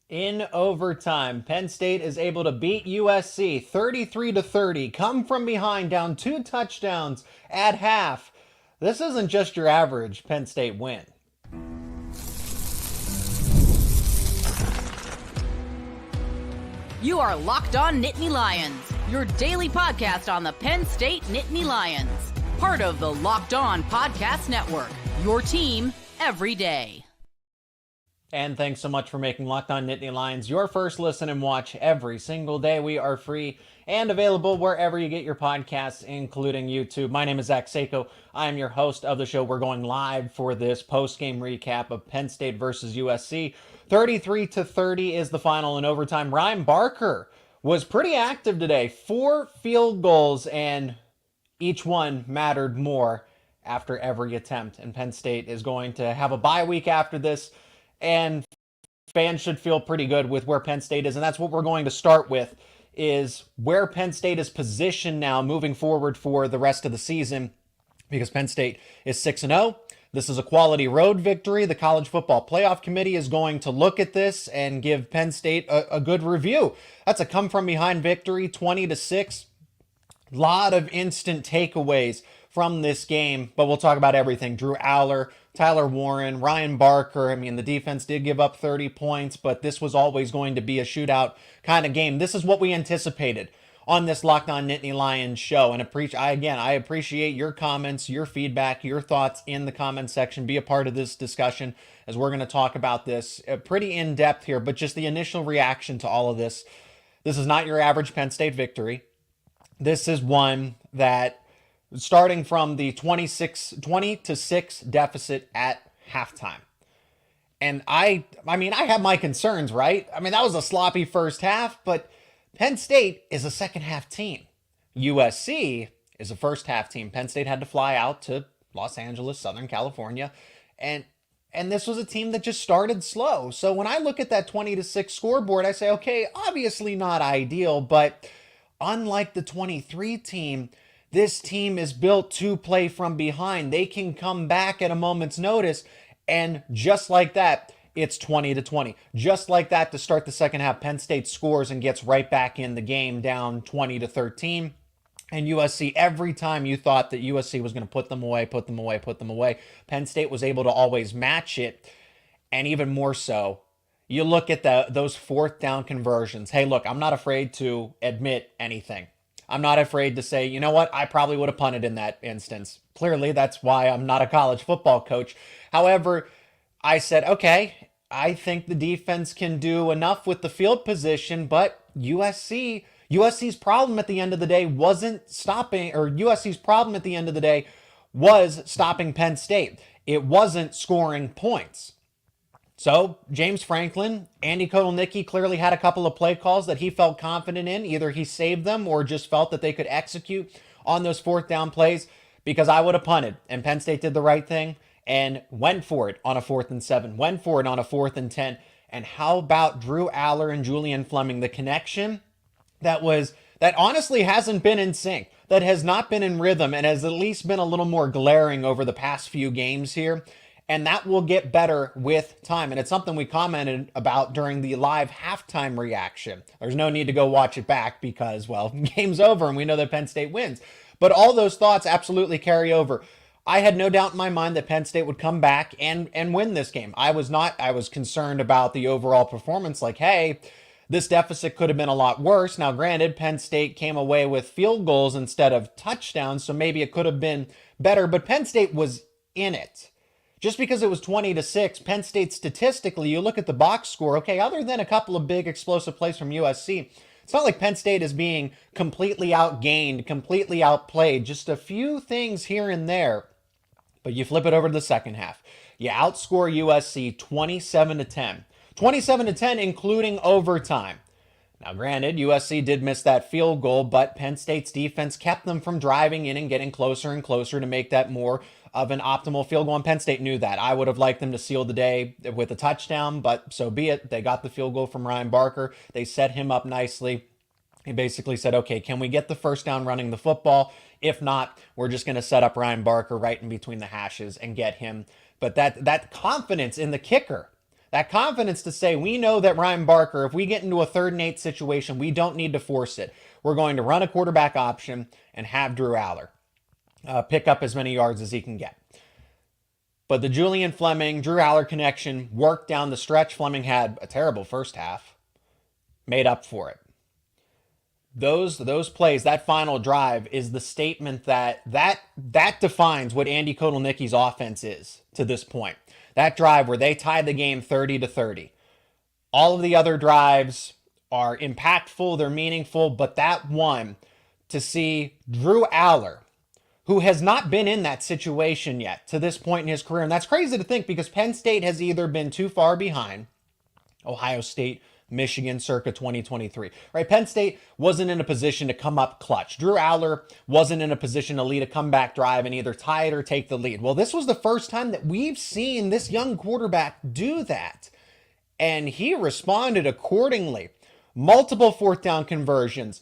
In overtime, Penn State is able to beat USC 33-30, come from behind down 2 touchdowns at half. This isn't just your average Penn State win. You are Locked On Nittany Lions, your daily podcast on the Penn State Nittany Lions. Part of the Locked On Podcast Network, your team every day. And thanks so much for making Locked On Nittany Lions your first listen and watch every single day. We are free and available wherever you get your podcasts, including YouTube. My name is Zach Seyko. I am your host of the show. We're going live for this post-game recap of Penn State versus USC. 33-30 is the final in overtime. Ryan Barker was pretty active today. 4 field goals, and each one mattered more after every attempt. And Penn State is going to have a bye week after this, and fans should feel pretty good with where Penn State is. And that's what we're going to start with, is where Penn State is positioned now moving forward for the rest of the season, because Penn State is 6-0. This is a quality road victory. The College Football Playoff Committee is going to look at this and give Penn State a good review. That's a come-from-behind victory, 20-6. A lot of instant takeaways from this game, but we'll talk about everything. Drew Allar, Tyler Warren, Ryan Barker. I mean, the defense did give up 30 points, but this was always going to be a shootout kind of game. This is what we anticipated on this Locked On Nittany Lions show. And I appreciate your comments, your feedback, your thoughts in the comment section. Be a part of this discussion as we're going to talk about this pretty in depth here, but just the initial reaction to all of this. This is not your average Penn State victory. This is one that, starting from the 20-6 deficit at halftime. And I have my concerns, right? I mean, that was a sloppy first half, but Penn State is a second half team. USC is a first half team. Penn State had to fly out to Los Angeles, Southern California, and this was a team that just started slow. So when I look at that 20-6 scoreboard, I say, okay, obviously not ideal, but unlike the 23 team, this team is built to play from behind. They can come back at a moment's notice, and just like that, it's 20-20. Just like that, to start the second half, Penn State scores and gets right back in the game, down 20-13. And USC, every time you thought that USC was going to put them away, Penn State was able to always match it. And even more so, you look at those fourth down conversions. Hey, look, I'm not afraid to admit anything. I'm not afraid to say, you know what, I probably would have punted in that instance. Clearly, that's why I'm not a college football coach. However, I said, okay, I think the defense can do enough with the field position, but USC's problem at the end of the day wasn't stopping, or USC's problem at the end of the day was stopping Penn State. It wasn't scoring points. So James Franklin, Andy Kotelnicki clearly had a couple of play calls that he felt confident in. Either he saved them or just felt that they could execute on those fourth down plays, because I would have punted. And Penn State did the right thing and went for it on a 4th and 7, went for it on a 4th and 10. And how about Drew Allar and Julian Fleming? The connection that honestly hasn't been in sync, that has not been in rhythm, and has at least been a little more glaring over the past few games here. And that will get better with time. And it's something we commented about during the live halftime reaction. There's no need to go watch it back because, well, game's over and we know that Penn State wins. But all those thoughts absolutely carry over. I had no doubt in my mind that Penn State would come back and win this game. I was concerned about the overall performance. Like, hey, this deficit could have been a lot worse. Now, granted, Penn State came away with field goals instead of touchdowns, so maybe it could have been better. But Penn State was in it. Just because it was 20-6, Penn State statistically, you look at the box score, okay, other than a couple of big explosive plays from USC, it's not like Penn State is being completely outgained, completely outplayed, just a few things here and there. But you flip it over to the second half. You outscore USC 27-10. 27-10, including overtime. Now, granted, USC did miss that field goal, but Penn State's defense kept them from driving in and getting closer and closer to make that more of an optimal field goal, and Penn State knew that. I would have liked them to seal the day with a touchdown, but so be it. They got the field goal from Ryan Barker. They set him up nicely. He basically said, okay, can we get the first down running the football? If not, we're just going to set up Ryan Barker right in between the hashes and get him. But that confidence in the kicker, That confidence to say, we know that Ryan Barker, if we get into a 3rd and 8 situation, we don't need to force it. We're going to run a quarterback option and have Drew Allar pick up as many yards as he can get. But the Julian Fleming, Drew Allar connection worked down the stretch. Fleming had a terrible first half, made up for it. Those plays, that final drive is the statement that defines what Andy Kotelnicki's offense is to this point. That drive where they tied the game 30-30. All of the other drives are impactful, they're meaningful, but that one, to see Drew Allar, who has not been in that situation yet to this point in his career, and that's crazy to think because Penn State has either been too far behind Ohio State, Michigan circa 2023, right? Penn State wasn't in a position to come up clutch. Drew Allar wasn't in a position to lead a comeback drive and either tie it or take the lead. Well, this was the first time that we've seen this young quarterback do that. And he responded accordingly. Multiple 4th down conversions,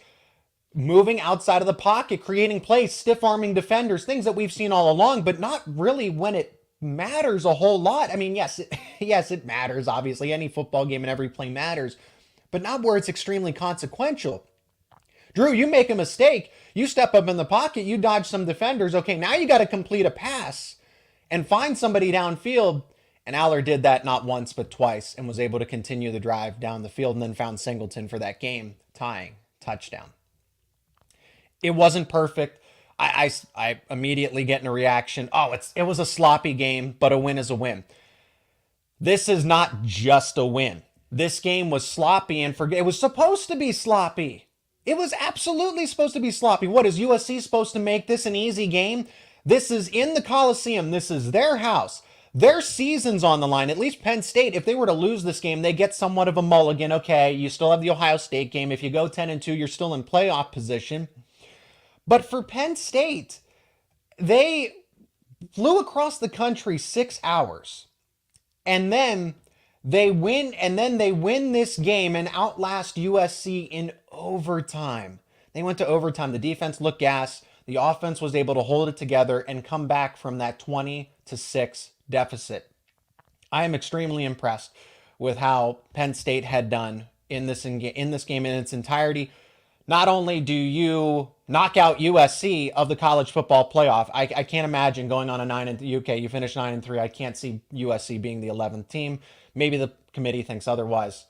moving outside of the pocket, creating plays, stiff-arming defenders, things that we've seen all along, but not really when it matters a whole lot. I mean, yes, it matters, obviously. Any football game and every play matters, but not where it's extremely consequential. Drew, you make a mistake, you step up in the pocket, you dodge some defenders. Okay, now you got to complete a pass and find somebody downfield. And Allar did that not once, but twice, and was able to continue the drive down the field and then found Singleton for that game-tying touchdown. It wasn't perfect. I immediately get in a reaction. Oh, it was a sloppy game, but a win is a win. This is not just a win. This game was sloppy and it was supposed to be sloppy. It was absolutely supposed to be sloppy. What, is USC supposed to make this an easy game? This is in the Coliseum. This is their house. Their season's on the line. At least Penn State, if they were to lose this game, they get somewhat of a mulligan. Okay, you still have the Ohio State game. If you go 10-2, you're still in playoff position. But for Penn State, they flew across the country 6 hours. And then they win this game and outlast USC in overtime. They went to overtime. The defense looked gas. The offense was able to hold it together and come back from that 20-6 deficit. I am extremely impressed with how Penn State had done in this game in its entirety. Not only do you knock out USC of the college football playoff, I can't imagine going on a 9-3. Okay, you finish 9-3. I can't see USC being the 11th team. Maybe the committee thinks otherwise.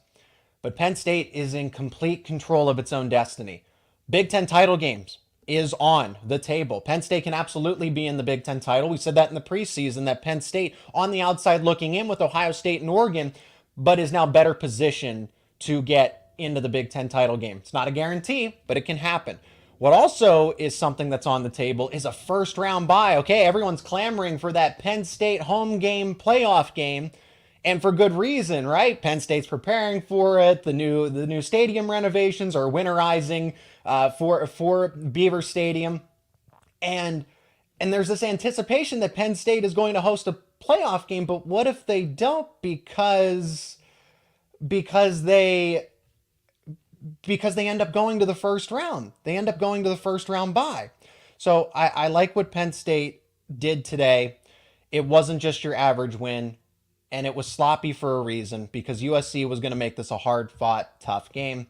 But Penn State is in complete control of its own destiny. Big Ten title games is on the table. Penn State can absolutely be in the Big Ten title. We said that in the preseason, that Penn State on the outside looking in with Ohio State and Oregon, but is now better positioned to get into the Big Ten title game. It's not a guarantee, but it can happen. What also is something that's on the table is a first round bye. Okay, everyone's clamoring for that Penn State home game, playoff game, and for good reason, right? Penn State's preparing for it. The new stadium renovations are winterizing for Beaver Stadium, and there's this anticipation that Penn State is going to host a playoff game. But what if they don't because they end up going to the first round. They end up going to the first round bye. So I like what Penn State did today. It wasn't just your average win, and it was sloppy for a reason, because USC was going to make this a hard-fought, tough game.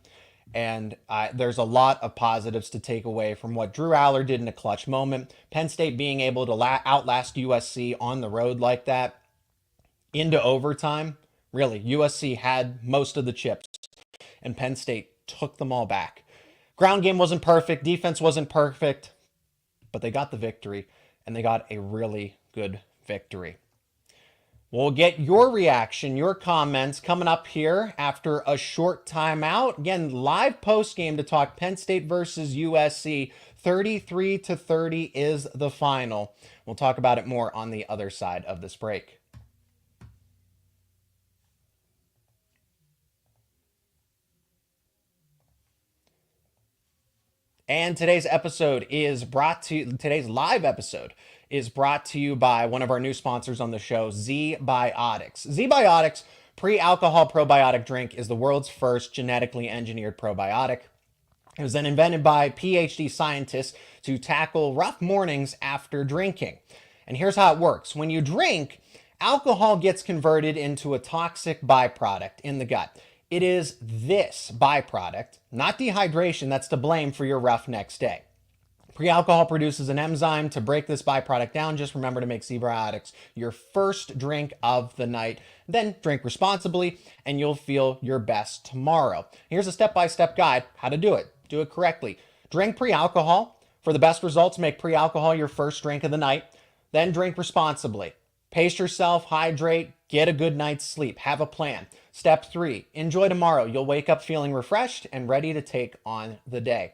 And there's a lot of positives to take away from what Drew Allar did in a clutch moment. Penn State being able to outlast USC on the road like that into overtime. Really, USC had most of the chips, and Penn State took them all back. Ground game wasn't perfect. Defense wasn't perfect. But they got the victory, and they got a really good victory. We'll get your reaction, your comments coming up here after a short timeout. Again, live post game to talk Penn State versus USC. 33-30 is the final. We'll talk about it more on the other side of this break. And today's live episode is brought to you by one of our new sponsors on the show, ZBiotics. ZBiotics pre-alcohol probiotic drink is the world's first genetically engineered probiotic. It was then invented by PhD scientists to tackle rough mornings after drinking. And here's how it works. When you drink, Alcohol gets converted into a toxic byproduct in the gut. It is this byproduct, not dehydration, that's to blame for your rough next day. Pre-alcohol produces an enzyme to break this byproduct down. Just remember to make ZBiotics your first drink of the night. Then drink responsibly and you'll feel your best tomorrow. Here's a step-by-step guide how to do it. Do it correctly. Drink pre-alcohol. For the best results, make pre-alcohol your first drink of the night. Then drink responsibly. Pace yourself, hydrate, get a good night's sleep. Have a plan. Step 3, enjoy tomorrow. You'll wake up feeling refreshed and ready to take on the day.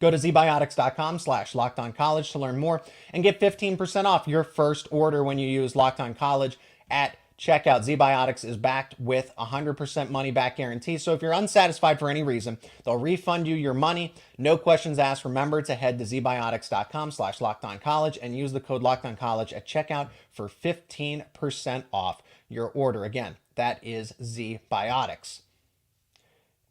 Go to ZBiotics.com/LockedOnCollege to learn more and get 15% off your first order when you use Locked On College at checkout. ZBiotics is backed with 100% money back guarantee. So if you're unsatisfied for any reason, they'll refund you your money. No questions asked. Remember to head to ZBiotics.com/LockedOnCollege and use the code LockedOnCollege at checkout for 15% off your order. Again, that is ZBiotics.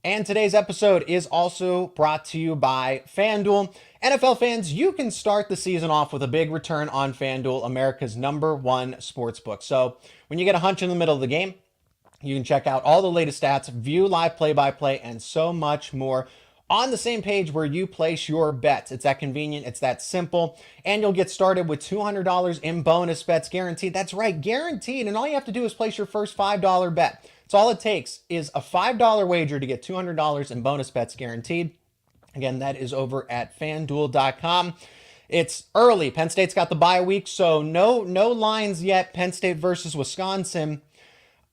And today's episode is also brought to you by FanDuel. NFL fans, you can start the season off with a big return on FanDuel, America's #1 sportsbook. So when you get a hunch in the middle of the game, you can check out all the latest stats, view live play-by-play, and so much more on the same page where you place your bets. It's that convenient, it's that simple, and you'll get started with $200 in bonus bets guaranteed. That's right, guaranteed, and all you have to do is place your first $5 bet. It's all it takes is a $5 wager to get $200 in bonus bets guaranteed. Again, that is over at FanDuel.com. It's early. Penn State's got the bye week, so no lines yet. Penn State versus Wisconsin.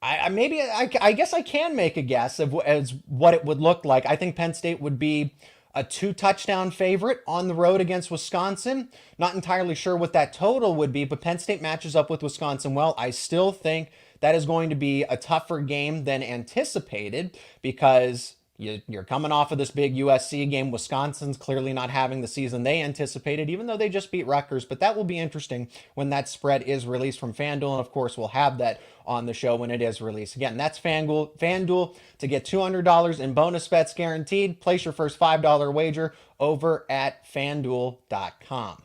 I guess I can make a guess as what it would look like. I think Penn State would be a 2-touchdown favorite on the road against Wisconsin. Not entirely sure what that total would be, but Penn State matches up with Wisconsin well. I still think that is going to be a tougher game than anticipated because you're coming off of this big USC game. Wisconsin's clearly not having the season they anticipated, even though they just beat Rutgers. But that will be interesting when that spread is released from FanDuel. And of course, we'll have that on the show when it is released. Again, that's FanDuel to get $200 in bonus bets guaranteed. Place your first $5 wager over at FanDuel.com.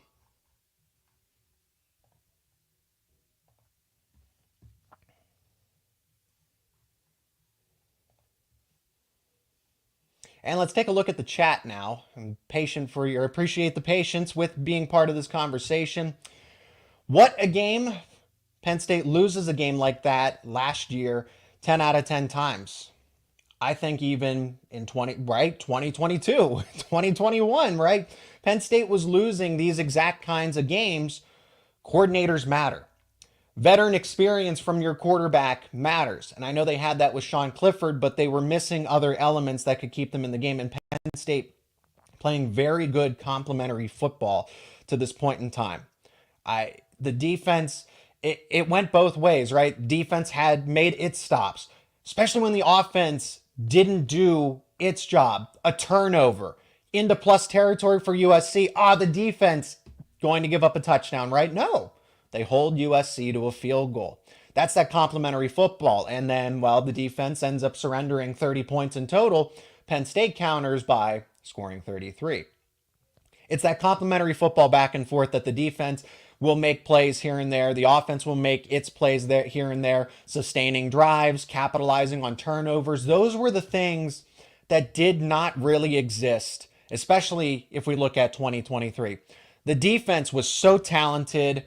And let's take a look at the chat now. Appreciate the patience with being part of this conversation. What a game. Penn State loses a game like that last year 10 out of 10 times. I think even in 2022, 2021, right? Penn State was losing these exact kinds of games. Coordinators matter. Veteran experience from your quarterback matters. And I know they had that with Sean Clifford, but they were missing other elements that could keep them in the game. And Penn State playing very good complementary football to this point in time. The defense, it went both ways, right? Defense had made its stops, especially when the offense didn't do its job. A turnover into plus territory for USC. The defense going to give up a touchdown, right? No. They hold USC to a field goal. That's that complementary football. And then, the defense ends up surrendering 30 points in total. Penn State counters by scoring 33. It's that complementary football back and forth that the defense will make plays here and there. The offense will make its plays there, here and there, sustaining drives, capitalizing on turnovers. Those were the things that did not really exist, especially if we look at 2023. The defense was so talented,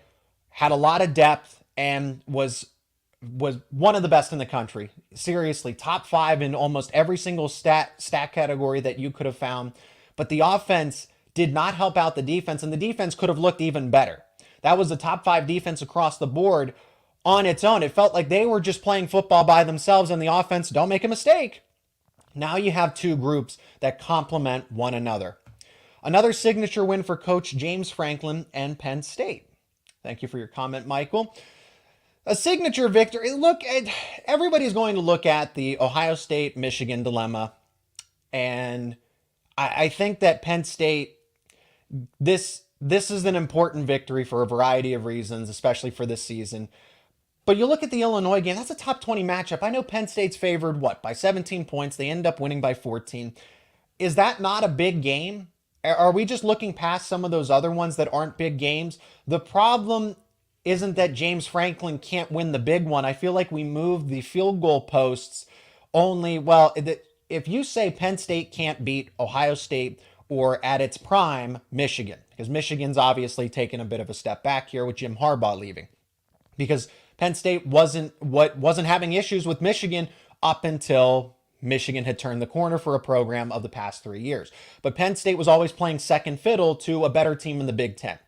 had a lot of depth, and was one of the best in the country. Seriously, top 5 in almost every single stat category that you could have found. But the offense did not help out the defense, and the defense could have looked even better. That was the top 5 defense across the board on its own. It felt like they were just playing football by themselves, and the offense, don't make a mistake. Now you have two groups that complement one another. Another signature win for Coach James Franklin and Penn State. Thank you for your comment, Michael. A signature victory. Look, everybody's going to look at the Ohio State-Michigan dilemma. And I think that Penn State, this is an important victory for a variety of reasons, especially for this season. But you look at the Illinois game, that's a top 20 matchup. I know Penn State's favored, by 17 points. They end up winning by 14. Is that not a big game? Are we just looking past some of those other ones that aren't big games? The problem isn't that James Franklin can't win the big one. I feel like we moved the field goal posts only, well, if you say Penn State can't beat Ohio State or at its prime, Michigan, because Michigan's obviously taken a bit of a step back here with Jim Harbaugh leaving, because Penn State wasn't having issues with Michigan up until Michigan had turned the corner for a program of the past 3 years. But Penn State was always playing second fiddle to a better team in the Big Ten.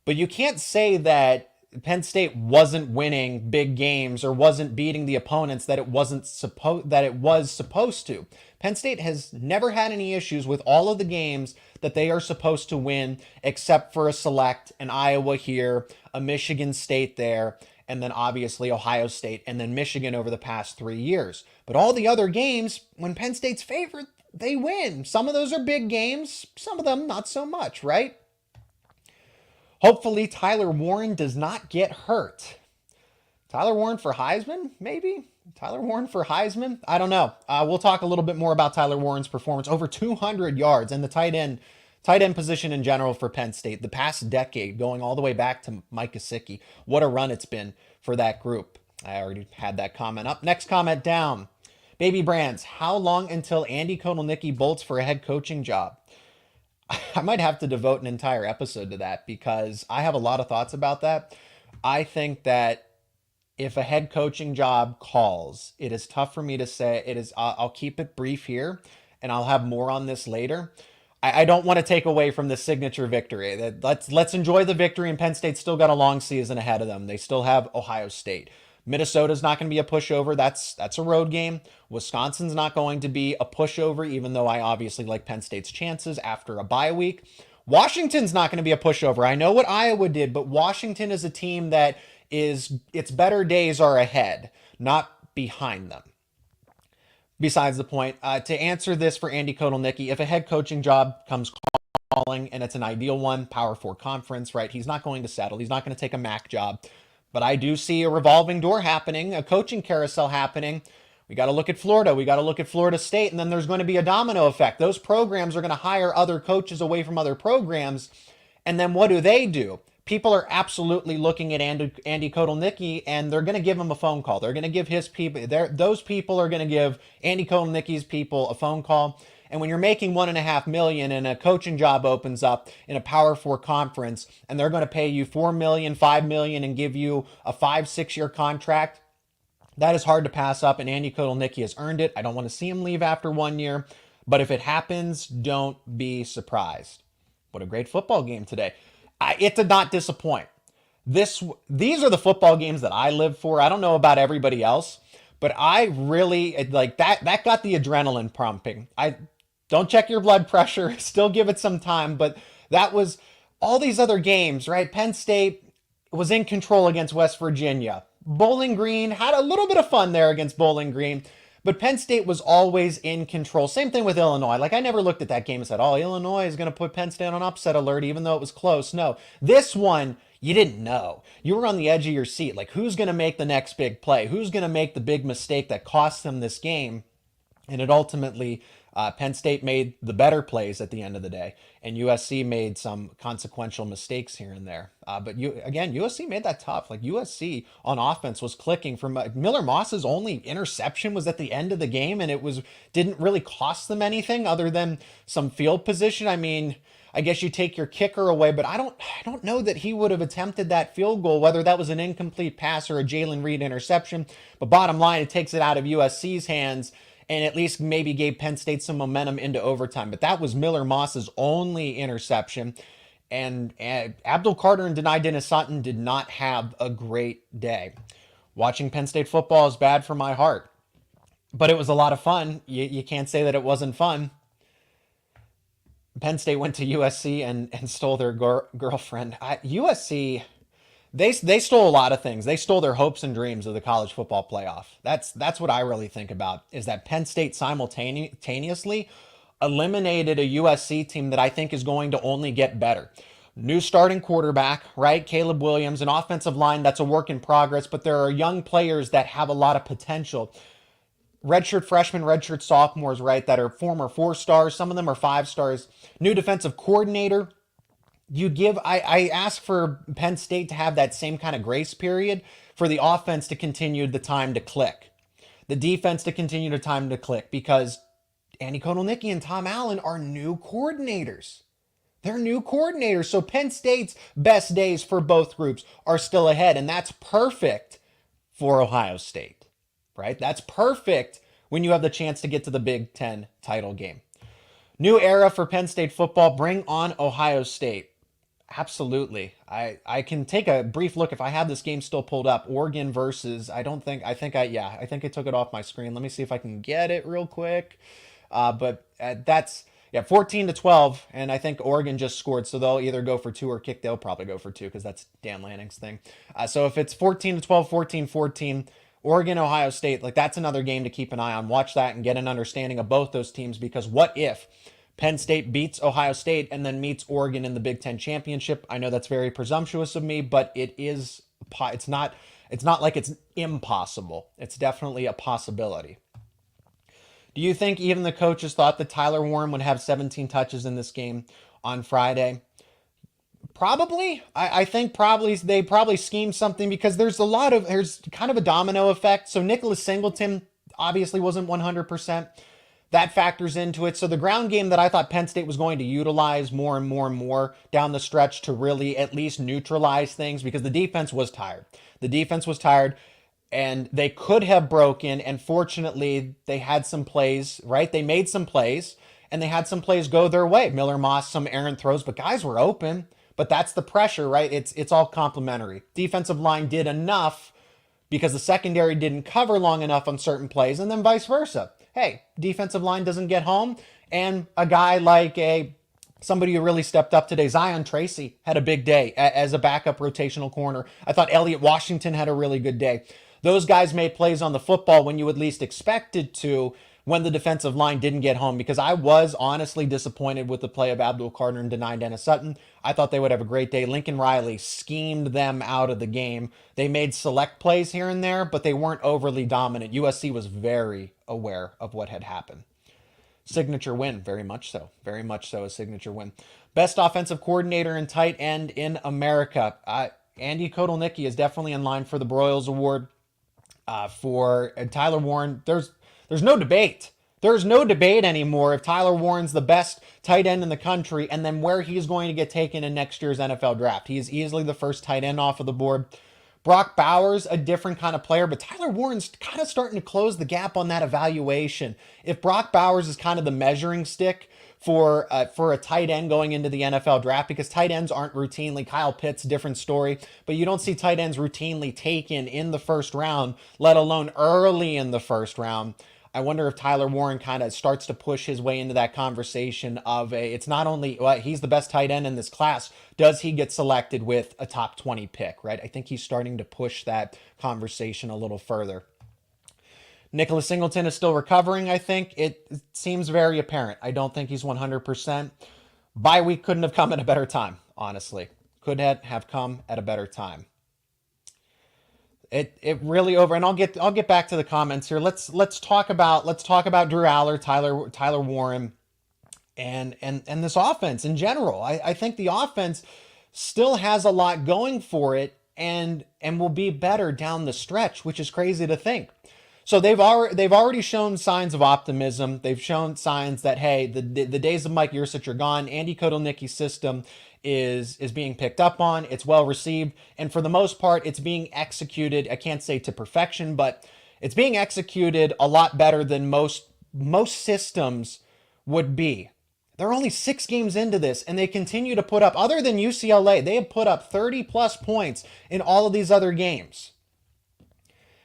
But you can't say that Penn State wasn't winning big games or wasn't beating the opponents that it was supposed to. Penn State has never had any issues with all of the games that they are supposed to win, except for a select, an Iowa here, a Michigan State there, and then obviously Ohio State, and then Michigan over the past 3 years. But all the other games, when Penn State's favored, they win. Some of those are big games, some of them not so much, right? Hopefully Tyler Warren does not get hurt. Tyler Warren for Heisman, maybe? Tyler Warren for Heisman? I don't know. We'll talk a little bit more about Tyler Warren's performance. Over 200 yards and the tight end position in general for Penn State. The past decade, going all the way back to Mike Gesicki. What a run it's been for that group. I already had that comment up. Next comment down. Baby Brands, how long until Andy Kotelnicki bolts for a head coaching job? I might have to devote an entire episode to that because I have a lot of thoughts about that. I think that if a head coaching job calls, it is tough for me to say. I'll keep it brief here, and I'll have more on this later. I don't want to take away from the signature victory. Let's enjoy the victory, and Penn State's still got a long season ahead of them. They still have Ohio State. Minnesota's not going to be a pushover. That's a road game. Wisconsin's not going to be a pushover, even though I obviously like Penn State's chances after a bye week. Washington's not going to be a pushover. I know what Iowa did, but Washington is a team that its better days are ahead, not behind them. Besides the point, to answer this for Andy Kotelnicki, if a head coaching job comes calling and it's an ideal one, Power 4 conference, right? He's not going to settle. He's not going to take a MAC job. But I do see a revolving door happening, a coaching carousel happening. We got to look at Florida. We got to look at Florida State. And then there's going to be a domino effect. Those programs are going to hire other coaches away from other programs. And then what do? People are absolutely looking at Andy Kotelnicki, and they're going to give him a phone call. They're going to give his people, those people are going to give Andy Kotelnicki's people a phone call. And when you're making $1.5 million and a coaching job opens up in a Power 4 conference and they're going to pay you $4 million, $5 million and give you a 5-6 year contract, that is hard to pass up. And Andy Kotelnicki has earned it. I don't want to see him leave after 1 year, but if it happens, don't be surprised. What a great football game today. It did not disappoint. These are the football games that I live for. I don't know about everybody else, but I really like that. That got the adrenaline pumping. Don't check your blood pressure. Still give it some time. But that was all these other games, right? Penn State was in control against West Virginia. Bowling Green had a little bit of fun there against Bowling Green. But Penn State was always in control. Same thing with Illinois. Like, I never looked at that game and said, oh, Illinois is going to put Penn State on upset alert, even though it was close. No. This one, you didn't know. You were on the edge of your seat. Like, who's going to make the next big play? Who's going to make the big mistake that cost them this game? And it ultimately, Penn State made the better plays at the end of the day, and USC made some consequential mistakes here and there. But USC made that tough. Like, USC on offense was clicking. From Miller Moss's only interception was at the end of the game, and it didn't really cost them anything other than some field position. I mean, I guess you take your kicker away, but I don't know that he would have attempted that field goal, whether that was an incomplete pass or a Jalen Reed interception. But bottom line, it takes it out of USC's hands, and at least maybe gave Penn State some momentum into overtime. But that was Miller Moss's only interception. And Abdul Carter and Denai Dennis-Sutton did not have a great day. Watching Penn State football is bad for my heart. But it was a lot of fun. You can't say that it wasn't fun. Penn State went to USC and stole their girlfriend. USC... They stole a lot of things. They stole their hopes and dreams of the college football playoff. That's what I really think about, is that Penn State simultaneously eliminated a USC team that I think is going to only get better. New starting quarterback, right? Caleb Williams, an offensive line that's a work in progress, but there are young players that have a lot of potential. Redshirt freshmen, redshirt sophomores, right, that are former 4 stars. Some of them are 5 stars. New defensive coordinator. I ask for Penn State to have that same kind of grace period for the offense to continue the time to click, the defense to continue the time to click, because Andy Kotelnicki and Tom Allen are new coordinators. They're new coordinators. So Penn State's best days for both groups are still ahead. And that's perfect for Ohio State, right? That's perfect when you have the chance to get to the Big Ten title game. New era for Penn State football. Bring on Ohio State. Absolutely. I can take a brief look if I have this game still pulled up. Oregon versus, I think I took it off my screen. Let me see if I can get it real quick. But that's 14-12, and I think Oregon just scored, so they'll either go for 2 or kick. They'll probably go for 2 because that's Dan Lanning's thing. So if it's 14-12, 14-14, Oregon, Ohio State, like that's another game to keep an eye on. Watch that and get an understanding of both those teams, because what if Penn State beats Ohio State and then meets Oregon in the Big Ten championship? I know that's very presumptuous of me, but it's not like it's impossible. It's definitely a possibility. Do you think even the coaches thought that Tyler Warren would have 17 touches in this game on Friday? Probably. I think they probably schemed something, because there's kind of a domino effect. So Nicholas Singleton obviously wasn't 100%. That factors into it. So the ground game that I thought Penn State was going to utilize more and more and more down the stretch to really at least neutralize things, because the defense was tired. And they could have broken, and fortunately, they had some plays, right? They made some plays, and they had some plays go their way. Miller Moss, some errant throws, but guys were open. But that's the pressure, right? It's all complementary. Defensive line did enough because the secondary didn't cover long enough on certain plays, and then vice versa. Hey, defensive line doesn't get home, and a guy like somebody who really stepped up today, Zion Tracy, had a big day as a backup rotational corner. I thought Elliott Washington had a really good day. Those guys made plays on the football when you at least expected to, when the defensive line didn't get home, because I was honestly disappointed with the play of Abdul Carter and Denai Dennis Sutton. I thought they would have a great day. Lincoln Riley schemed them out of the game. They made select plays here and there, but they weren't overly dominant. USC was very aware of what had happened. Signature win, very much so. Very much so a signature win. Best offensive coordinator and tight end in America. Andy Kotelnicki is definitely in line for the Broyles Award. For Tyler Warren, there's no debate. There's no debate anymore if Tyler Warren's the best tight end in the country, and then where he's going to get taken in next year's NFL draft. He is easily the first tight end off of the board. Brock Bowers, a different kind of player, but Tyler Warren's kind of starting to close the gap on that evaluation. If Brock Bowers is kind of the measuring stick for a tight end going into the NFL draft, because tight ends aren't routinely, Kyle Pitts, different story, but you don't see tight ends routinely taken in the first round, let alone early in the first round. I wonder if Tyler Warren kind of starts to push his way into that conversation of it's not only he's the best tight end in this class, does he get selected with a top 20 pick, right? I think he's starting to push that conversation a little further. Nicholas Singleton is still recovering, I think. It seems very apparent. I don't think he's 100%. Bye week couldn't have come at a better time, honestly. Could have come at a better time. It really over, and I'll get back to the comments here. Let's talk about Drew Allar, Tyler Warren, and this offense in general. I think the offense still has a lot going for it, and will be better down the stretch, which is crazy to think. So they've already shown signs of optimism. They've shown signs that, hey, the days of Mike Yurcich are gone. Andy Kotelnicki's system is being picked up on. It's well received, and for the most part, it's being executed. I can't say to perfection, but it's being executed a lot better than most systems would be. They're only 6 games into this, and they continue to put up, other than UCLA, they have put up 30 plus points in all of these other games.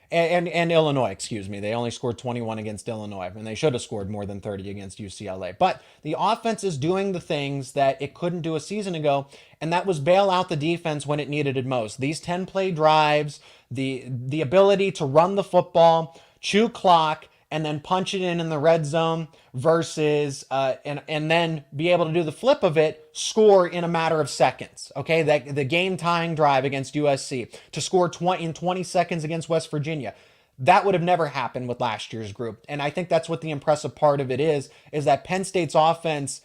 And Illinois, excuse me. They only scored 21 against Illinois, and they should have scored more than 30 against UCLA. But the offense is doing the things that it couldn't do a season ago, and that was bail out the defense when it needed it most. These 10-play drives, the ability to run the football, chew clock, and then punch it in the red zone versus and then be able to do the flip of it, score in a matter of seconds. Okay, the game-tying drive against USC to score in 20 seconds against West Virginia. That would have never happened with last year's group. And I think that's what the impressive part of it is that Penn State's offense,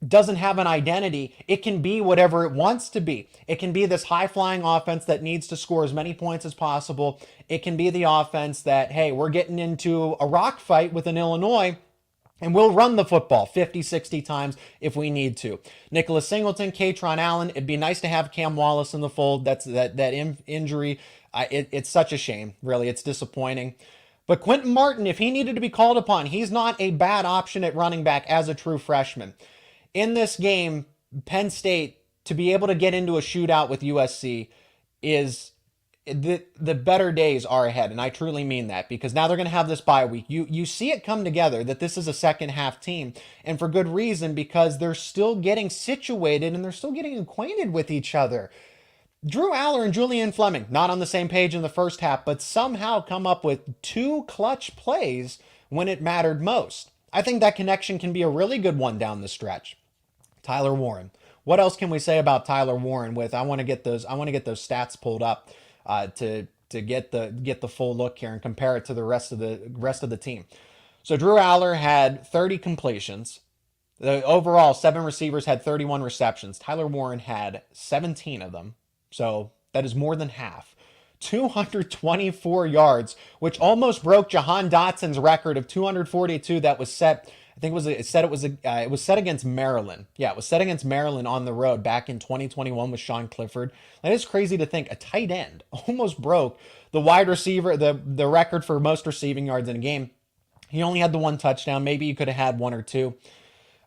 doesn't have an identity. It can be whatever it wants to be. It can be this high-flying offense that needs to score as many points as possible. It can be the offense that, hey, we're getting into a rock fight with an Illinois, and we'll run the football 50, 60 times if we need to. Nicholas Singleton, Katron Allen. It'd be nice to have Cam Wallace in the fold. That injury. It's such a shame, really. It's disappointing. But Quentin Martin, if he needed to be called upon, he's not a bad option at running back as a true freshman. In this game, Penn State, to be able to get into a shootout with USC is the better days are ahead. And I truly mean that, because now they're going to have this bye week. You see it come together that this is a second half team, and for good reason, because they're still getting situated and they're still getting acquainted with each other. Drew Allar and Julian Fleming, not on the same page in the first half, but somehow come up with two clutch plays when it mattered most. I think that connection can be a really good one down the stretch. Tyler Warren. What else can we say about Tyler Warren? I want to get those stats pulled up to get the full look here and compare it to the rest of the team. So Drew Allar had 30 completions. The overall 7 receivers had 31 receptions. Tyler Warren had 17 of them. So that is more than half. 224 yards, which almost broke Jahan Dotson's record of 242 that was set. I think it was set against Maryland. Yeah, it was set against Maryland on the road back in 2021 with Sean Clifford. That is crazy to think. A tight end almost broke the wide receiver, the record for most receiving yards in a game. He only had the 1 touchdown. Maybe he could have had 1 or 2.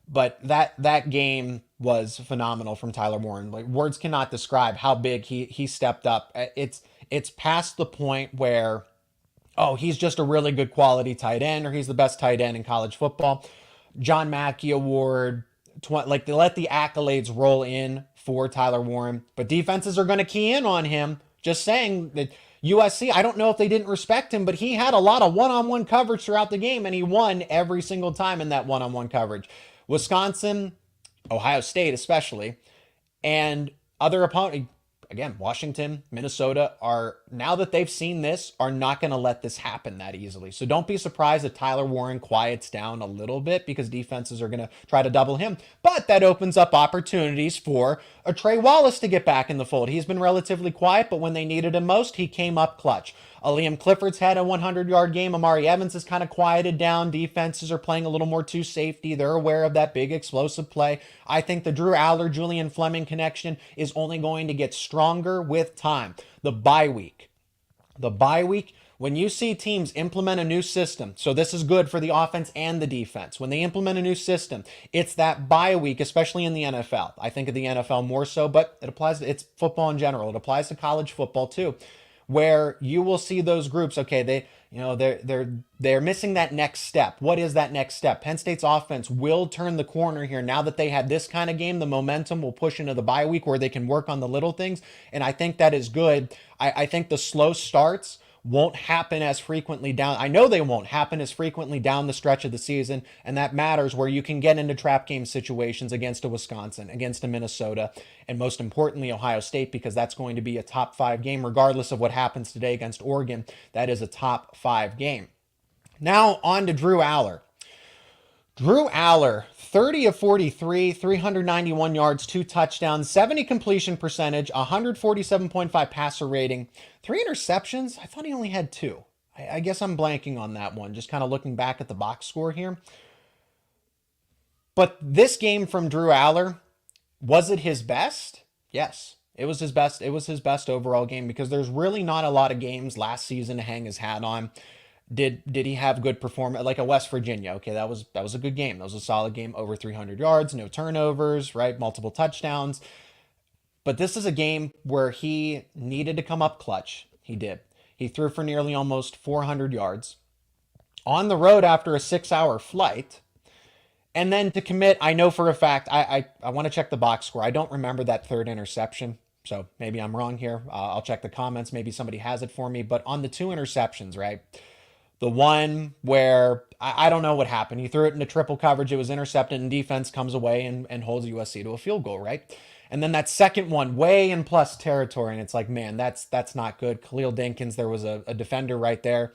But that game was phenomenal from Tyler Warren. Like, words cannot describe how big he stepped up. It's past the point where, oh, he's just a really good quality tight end, or he's the best tight end in college football. John Mackey Award, they let the accolades roll in for Tyler Warren, but defenses are going to key in on him. Just saying that USC, I don't know if they didn't respect him, but he had a lot of one-on-one coverage throughout the game, and he won every single time in that one-on-one coverage. Wisconsin, Ohio State especially, and other opponents, again, Washington, Minnesota, are, now that they've seen this, are not going to let this happen that easily. So don't be surprised if Tyler Warren quiets down a little bit, because defenses are going to try to double him. But that opens up opportunities for a Trey Wallace to get back in the fold. He's been relatively quiet, but when they needed him most, he came up clutch. Liam Clifford's had a 100-yard game. Amari Evans has kind of quieted down. Defenses are playing a little more to safety. They're aware of that big explosive play. I think the Drew Allar, Julian Fleming connection is only going to get stronger with time. The bye week, when you see teams implement a new system, so this is good for the offense and the defense. When they implement a new system, it's that bye week, especially in the NFL. I think of the NFL more so, but it's football in general. It applies to college football too, where you will see those groups, okay, they're missing that next step. What is that next step? Penn State's offense will turn the corner here. Now that they had this kind of game, the momentum will push into the bye week where they can work on the little things, and I think that is good. I think the slow starts won't happen as frequently down. I know they won't happen as frequently down the stretch of the season, and that matters, where you can get into trap game situations against a Wisconsin, against a Minnesota, and most importantly, Ohio State, because that's going to be a top 5 game, regardless of what happens today against Oregon. That is a top 5 game. Now on to Drew Allar. Drew Allar, 30 of 43, 391 yards, 2 touchdowns, 70 completion percentage, 147.5 passer rating, 3 interceptions. I thought he only had 2. I guess I'm blanking on that one, just kind of looking back at the box score here. But this game from Drew Allar, was it his best? Yes, it was his best. It was his best overall game, because there's really not a lot of games last season to hang his hat on. Did he have good performance, like a West Virginia? Okay, that was a good game. That was a solid game, over 300 yards, no turnovers, right? Multiple touchdowns. But this is a game where he needed to come up clutch. He did. He threw for nearly almost 400 yards on the road after a 6-hour flight. And then to commit, I know for a fact, I want to check the box score. I don't remember that 3rd interception, so maybe I'm wrong here. I'll check the comments. Maybe somebody has it for me. But on the 2 interceptions, right? The one where I don't know what happened. He threw it into triple coverage. It was intercepted, and defense comes away and holds USC to a field goal, right? And then that second one, way in plus territory, and it's like, man, that's not good. Khalil Dinkins, there was a defender right there.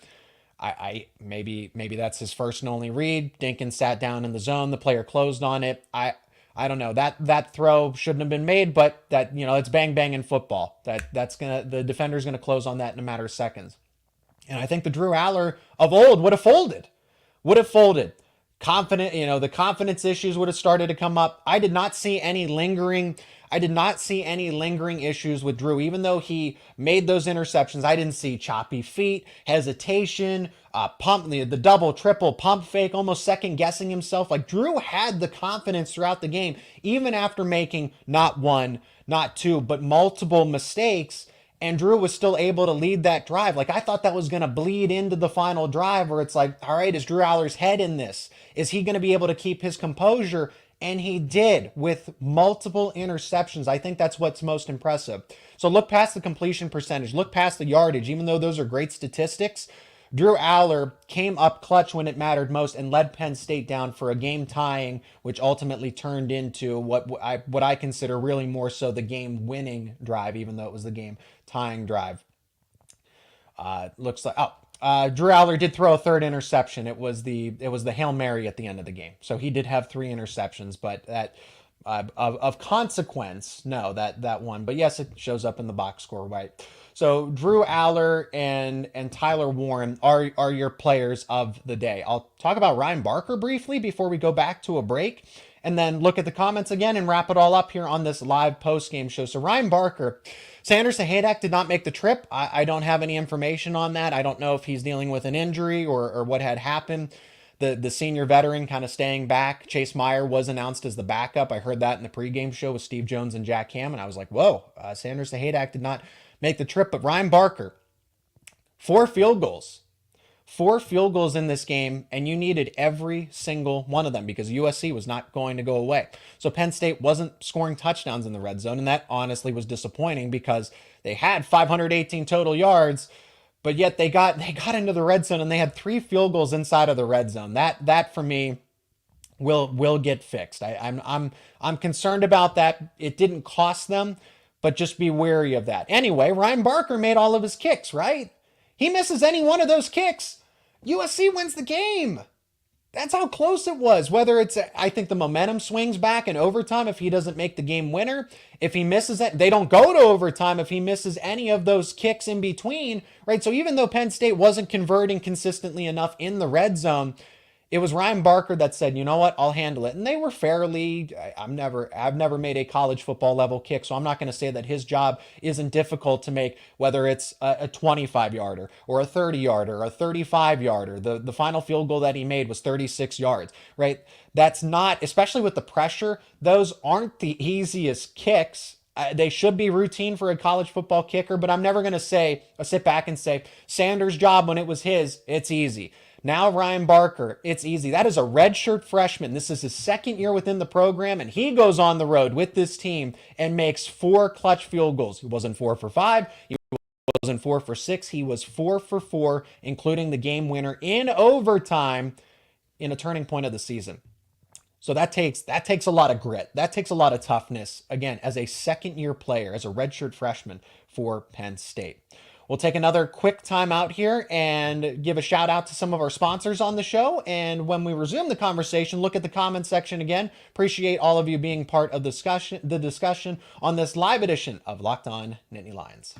Maybe that's his first and only read. Dinkins sat down in the zone. The player closed on it. I I don't know, that throw shouldn't have been made, but that, it's bang bang in football. The defender's gonna close on that in a matter of seconds. And I think the Drew Allar of old would have folded. Confident, the confidence issues would have started to come up. I did not see any lingering issues with Drew. Even though he made those interceptions, I didn't see choppy feet, hesitation, the double, triple pump fake, almost second guessing himself. Like, Drew had the confidence throughout the game, even after making not one, not two, but multiple mistakes. And Drew was still able to lead that drive. Like, I thought that was going to bleed into the final drive, where it's like, all right, is Drew Allar's head in this? Is he going to be able to keep his composure? And he did, with multiple interceptions. I think that's what's most impressive. So look past the completion percentage, look past the yardage, even though those are great statistics. Drew Allar came up clutch when it mattered most and led Penn State down for a game tying, which ultimately turned into what I consider really more so the game winning drive, even though it was the game tying drive. Looks like Drew Allar did throw a third interception. It was the Hail Mary at the end of the game. So he did have 3 interceptions, but that of consequence, no, that one. But yes, it shows up in the box score, right? So Drew Allar and Tyler Warren are your players of the day. I'll talk about Ryan Barker briefly before we go back to a break, and then look at the comments again and wrap it all up here on this live post-game show. So Ryan Barker, Sanders Sahaydak did not make the trip. I don't have any information on that. I don't know if he's dealing with an injury or what had happened. The senior veteran kind of staying back. Chase Meyer was announced as the backup. I heard that in the pregame show with Steve Jones and Jack Ham, and I was like, whoa, Sanders Sahaydak did not make the trip. But Ryan Barker, 4 field goals. 4 field goals in this game, and you needed every single one of them because USC was not going to go away. So Penn State wasn't scoring touchdowns in the red zone, and that honestly was disappointing because they had 518 total yards, but yet they got into the red zone and they had 3 field goals inside of the red zone. That for me will get fixed. I'm concerned about that. It didn't cost them, but just be wary of that. Anyway, Ryan Barker made all of his kicks, right? He misses any one of those kicks, USC wins the game. That's how close it was. Whether it's, I think the momentum swings back in overtime if he doesn't make the game winner. If he misses it, they don't go to overtime if he misses any of those kicks in between, right? So even though Penn State wasn't converting consistently enough in the red zone, it was Ryan Barker that said, you know what, I'll handle it. And they were fairly, I've never made a college football level kick, so I'm not going to say that his job isn't difficult to make, whether it's a 25-yarder or a 30-yarder or a 35-yarder. The final field goal that he made was 36 yards, right? That's not, especially with the pressure, those aren't the easiest kicks. They should be routine for a college football kicker, but I'm never going to sit back and say, Sanders' job when it was his, it's easy. Now Ryan Barker, it's easy. That is a redshirt freshman. This is his 2nd year within the program, and he goes on the road with this team and makes 4 clutch field goals. He wasn't 4 for 5. He wasn't 4 for 6. He was 4 for 4, including the game winner in overtime in a turning point of the season. So that takes a lot of grit. That takes a lot of toughness, again, as a 2nd-year player, as a redshirt freshman for Penn State. We'll take another quick time out here and give a shout out to some of our sponsors on the show. And when we resume the conversation, look at the comment section again. Appreciate all of you being part of the discussion on this live edition of Locked On Nittany Lions.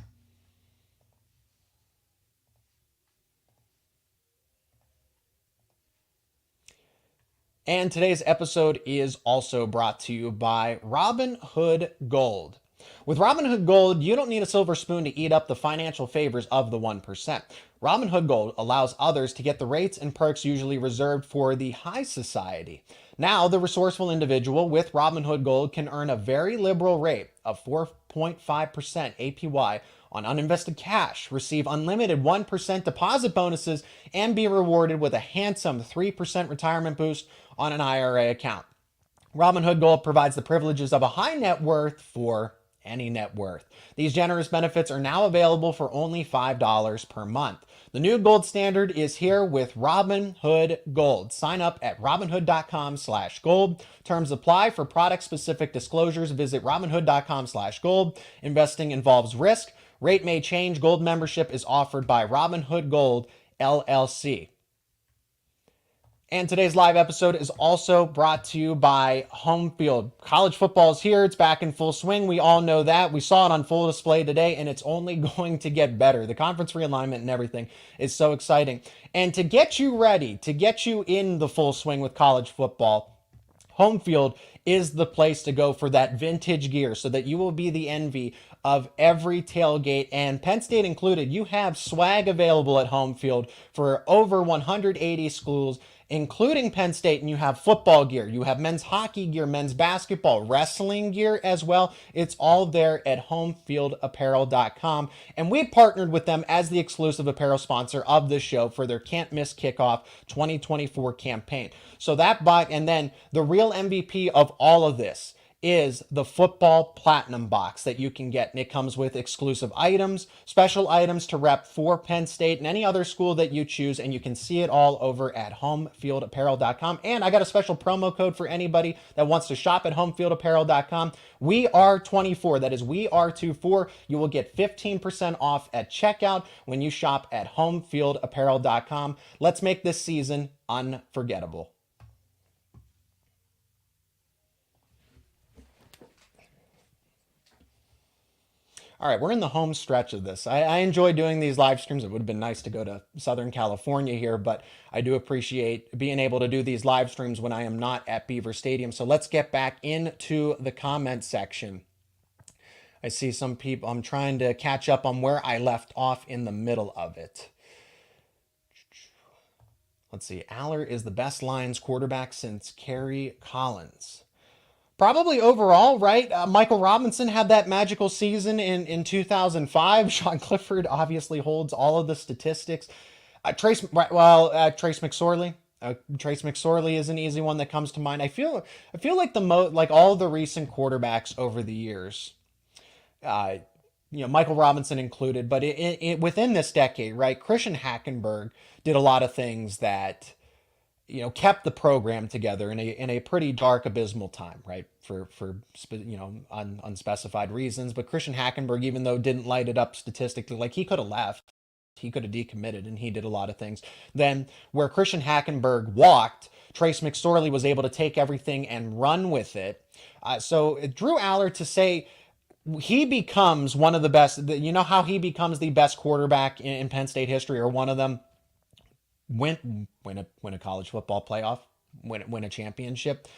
And today's episode is also brought to you by Robinhood Gold. With Robinhood Gold, you don't need a silver spoon to eat up the financial favors of the 1%. Robinhood Gold allows others to get the rates and perks usually reserved for the high society. Now, the resourceful individual with Robinhood Gold can earn a very liberal rate of 4.5% APY on uninvested cash, receive unlimited 1% deposit bonuses, and be rewarded with a handsome 3% retirement boost on an IRA account. Robinhood Gold provides the privileges of a high net worth for any net worth. These generous benefits are now available for only $5 per month. The new gold standard is here with Robinhood Gold. Sign up at Robinhood.com/gold. Terms apply. For product-specific disclosures, visit Robinhood.com/gold. Investing involves risk. Rate may change. Gold membership is offered by Robinhood Gold, LLC. And today's live episode is also brought to you by Home Field. College football is here. It's back in full swing. We all know that. We saw it on full display today, and it's only going to get better. The conference realignment and everything is so exciting. And to get you ready, to get you in the full swing with college football, Home Field is the place to go for that vintage gear so that you will be the envy of every tailgate, and Penn State included. You have swag available at Home Field for over 180 schools, including Penn State, and you have football gear, you have men's hockey gear, men's basketball, wrestling gear as well. It's all there at homefieldapparel.com, and we partnered with them as the exclusive apparel sponsor of this show for their Can't Miss Kickoff 2024 campaign. So that bot, and then the real MVP of all of this is the football platinum box that you can get, and it comes with exclusive items, special items to rep for Penn State and any other school that you choose, and you can see it all over at homefieldapparel.com. And I got a special promo code for anybody that wants to shop at homefieldapparel.com. We are 24, that is we are 24. You will get 15% off at checkout when you shop at homefieldapparel.com. Let's make this season unforgettable. All right, we're in the home stretch of this. I enjoy doing these live streams. It would have been nice to go to Southern California here, but I do appreciate being able to do these live streams when I am not at Beaver Stadium. So let's get back into the comment section. I see some people, I'm trying to catch up on where I left off in the middle of it. Let's see, Allar is the best Lions quarterback since Kerry Collins. Probably overall, right? Michael Robinson had that magical season in 2005. Sean Clifford obviously holds all of the statistics. Trace McSorley. Trace McSorley is an easy one that comes to mind. I feel like like all the recent quarterbacks over the years, Michael Robinson included, but within this decade, right? Christian Hackenberg did a lot of things that kept the program together in a pretty dark, abysmal time, right? For unspecified reasons. But Christian Hackenberg, even though didn't light it up statistically, like he could have left, he could have decommitted, and he did a lot of things. Then where Christian Hackenberg walked, Trace McSorley was able to take everything and run with it. So Drew Allar, to say he becomes one of the best, how he becomes the best quarterback in Penn State history, or one of them, win a college football playoff, win a championship,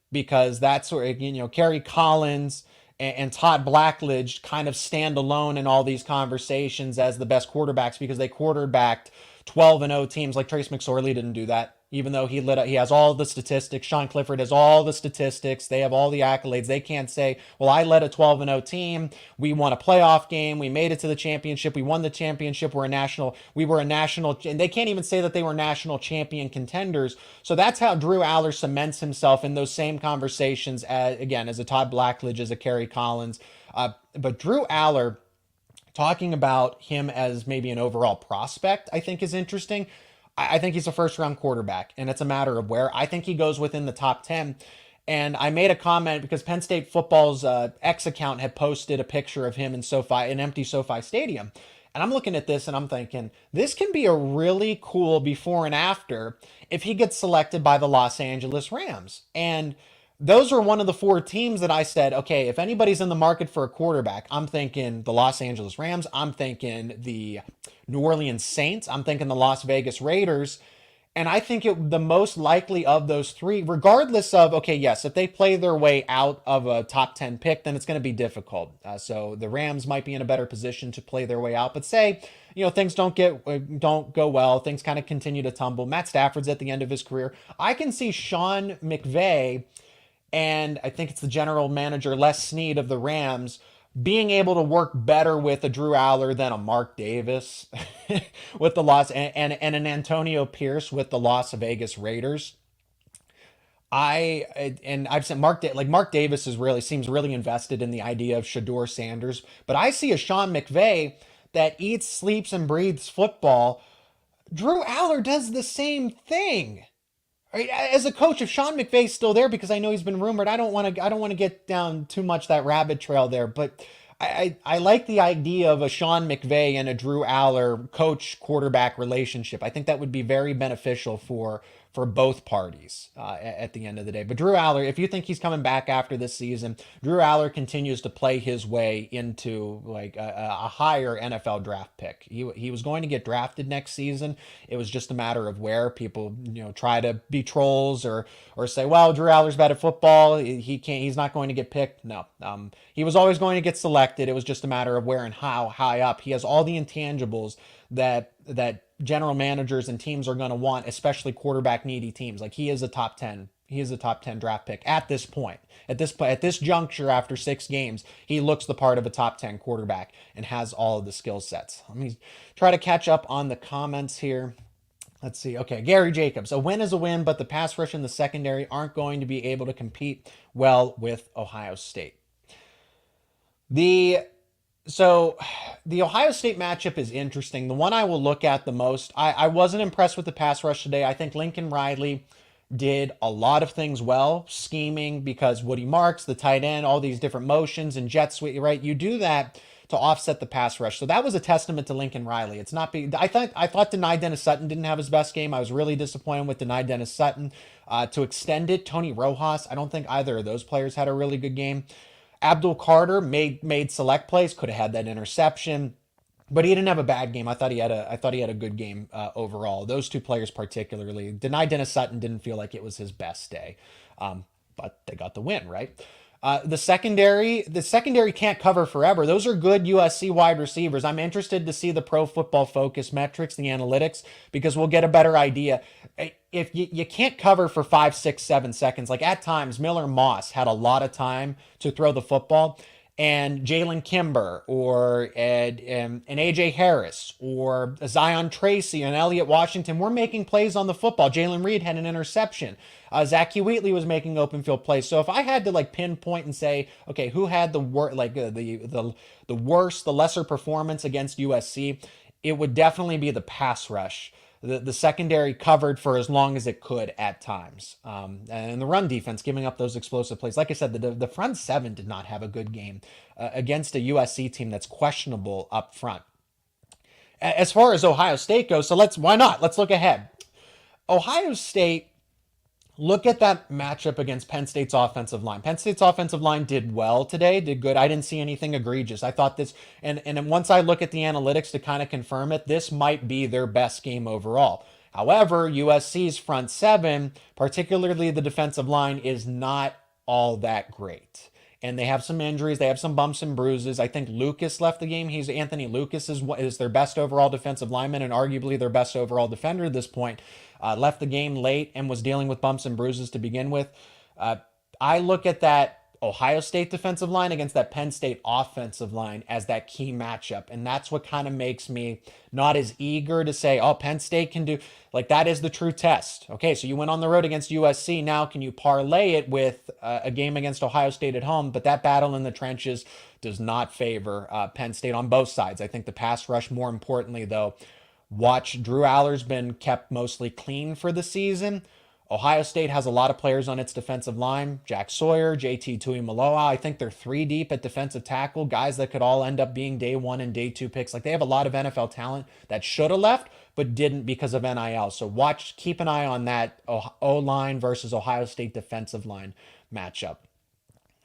because that's where Kerry Collins and Todd Blackledge kind of stand alone in all these conversations as the best quarterbacks, because they quarterbacked 12-0 teams. Like Trace McSorley didn't do that, even though he has all the statistics. Sean Clifford has all the statistics. They have all the accolades. They can't say, well, I led a 12-0 team. We won a playoff game. We made it to the championship. We won the championship. We were a national, and they can't even say that they were national champion contenders. So that's how Drew Allar cements himself in those same conversations as a Todd Blackledge, as a Kerry Collins. But Drew Allar, talking about him as maybe an overall prospect, I think is interesting. I think he's a first-round quarterback, and it's a matter of where. I think he goes within the top 10. And I made a comment because Penn State football's X account had posted a picture of him in an empty SoFi Stadium. And I'm looking at this and I'm thinking, this can be a really cool before and after if he gets selected by the Los Angeles Rams. And those are one of the four teams that I said, okay, if anybody's in the market for a quarterback, I'm thinking the Los Angeles Rams, I'm thinking the New Orleans Saints, I'm thinking the Las Vegas Raiders. And I think the most likely of those three, regardless of, okay, yes, if they play their way out of a top 10 pick, then it's going to be difficult. So the Rams might be in a better position to play their way out. But say, things don't go well, things kind of continue to tumble. Matt Stafford's at the end of his career. I can see Sean McVay, and I think it's the general manager, Les Snead of the Rams, being able to work better with a Drew Allar than a Mark Davis with the and an Antonio Pierce with the Las Vegas Raiders. I've said Mark Davis seems really invested in the idea of Shedeur Sanders, but I see a Sean McVay that eats, sleeps, and breathes football. Drew Allar does the same thing. Right? As a coach, if Sean McVay's still there, because I know he's been rumored, I don't want to get down too much that rabbit trail there, but I like the idea of a Sean McVay and a Drew Allar coach-quarterback relationship. I think that would be very beneficial for for both parties at the end of the day. But Drew Allar, if you think he's coming back after this season, Drew Allar continues to play his way into like a higher NFL draft pick. He was going to get drafted next season. It was just a matter of where people, try to be trolls or say, well, Drew Allar's bad at football. He's not going to get picked. No, he was always going to get selected. It was just a matter of where and how high up. He has all the intangibles that general managers and teams are going to want, especially quarterback needy teams. Like he is a top 10 draft pick at this point. At this juncture after 6 games, he looks the part of a top 10 quarterback and has all of the skill sets. Let me try to catch up on the comments here. Let's see. Okay, Gary Jacobs. A win is a win, but the pass rush and the secondary aren't going to be able to compete well with Ohio State. So the Ohio State matchup is interesting. The one I will look at the most, I wasn't impressed with the pass rush today. I think Lincoln Riley did a lot of things well, scheming, because Woody Marks, the tight end, all these different motions and jet sweep, right? You do that to offset the pass rush. So that was a testament to Lincoln Riley. It's not big. I thought Deni Dennis Sutton didn't have his best game. I was really disappointed with Deni Dennis Sutton. To extend it, Tony Rojas, I don't think either of those players had a really good game. Abdul Carter made select plays, could have had that interception, but he didn't have a bad game. I thought he had a good game overall. Those two players particularly. Deni Dennis Sutton didn't feel like it was his best day, but they got the win, right? The secondary can't cover forever. Those are good USC wide receivers. I'm interested to see the Pro Football Focus metrics, the analytics, because we'll get a better idea. If you can't cover for 5, 6, 7 seconds, like at times Miller Moss had a lot of time to throw the football, and Jalen Kimber or an AJ Harris or Zion Tracy and Elliott Washington were making plays on the football. Jalen Reed had an interception. Zach Wheatley was making open field plays. So if I had to like pinpoint and say, okay, who had the lesser performance against USC, it would definitely be the pass rush. The secondary covered for as long as it could at times. And the run defense giving up those explosive plays. Like I said, the front seven did not have a good game against a USC team that's questionable up front. As far as Ohio State goes, so why not? Let's look ahead. Ohio State, look at that matchup against Penn State's offensive line. Penn State's offensive line did well today, did good. I didn't see anything egregious. I thought this, and once I look at the analytics to kind of confirm it, this might be their best game overall. However, USC's front seven, particularly the defensive line, is not all that great. And they have some injuries. They have some bumps and bruises. I think Lucas left the game. Anthony Lucas is their best overall defensive lineman and arguably their best overall defender at this point. Left the game late and was dealing with bumps and bruises to begin with. I look at that Ohio State defensive line against that Penn State offensive line as that key matchup. And that's what kind of makes me not as eager to say, oh, Penn State can do, like that is the true test. Okay, so you went on the road against USC. Now can you parlay it with a game against Ohio State at home? But that battle in the trenches does not favor Penn State on both sides. I think the pass rush, more importantly, though, watch Drew Allar's been kept mostly clean for the season. Ohio State has a lot of players on its defensive line. Jack Sawyer, JT Tuimoloau. I think they're 3 deep at defensive tackle. Guys that could all end up being day 1 and day 2 picks. Like they have a lot of NFL talent that should have left, but didn't because of NIL. So keep an eye on that O-line versus Ohio State defensive line matchup.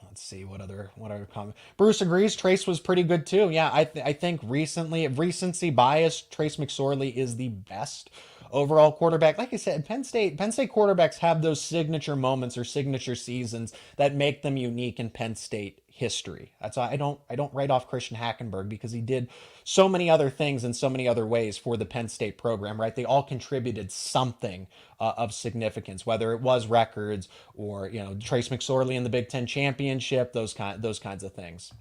Let's see what other comment. Bruce agrees. Trace was pretty good too. Yeah, I think recency bias, Trace McSorley is the best overall quarterback. Like I said, Penn State quarterbacks have those signature moments or signature seasons that make them unique in Penn State history. That's why I don't write off Christian Hackenberg, because he did so many other things in so many other ways for the Penn State program, right? They all contributed something of significance, whether it was records or, Trace McSorley in the Big Ten championship, those kinds of things.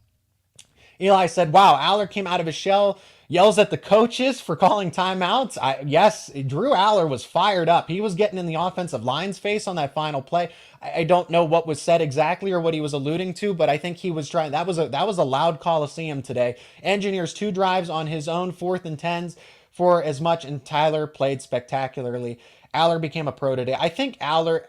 Eli said, wow, Allar came out of his shell, yells at the coaches for calling timeouts. Yes, Drew Allar was fired up. He was getting in the offensive line's face on that final play. I don't know what was said exactly or what he was alluding to, but I think he was trying. That was a loud Coliseum today. Engineers 2 drives on his own 4th and 10s for as much, and Tyler played spectacularly. Allar became a pro today. I think Allar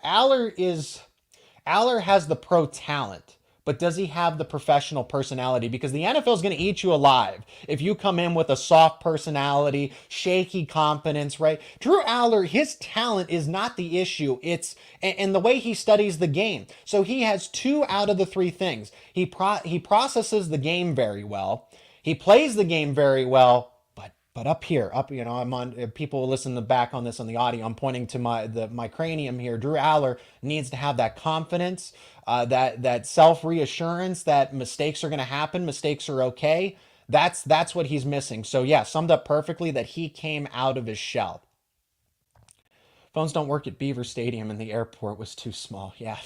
has the pro talent, but does he have the professional personality? Because the NFL is going to eat you alive if you come in with a soft personality, shaky confidence, right? Drew Allar, his talent is not the issue. It's and the way he studies the game. So he has 2 out of the 3 things. He processes the game very well. He plays the game very well. But up here, I'm on. People will listen back on this on the audio. I'm pointing to my cranium here. Drew Allar needs to have that confidence, that self reassurance that mistakes are going to happen, mistakes are okay. That's what he's missing. So yeah, summed up perfectly that he came out of his shell. Phones don't work at Beaver Stadium and the airport was too small. Yeah,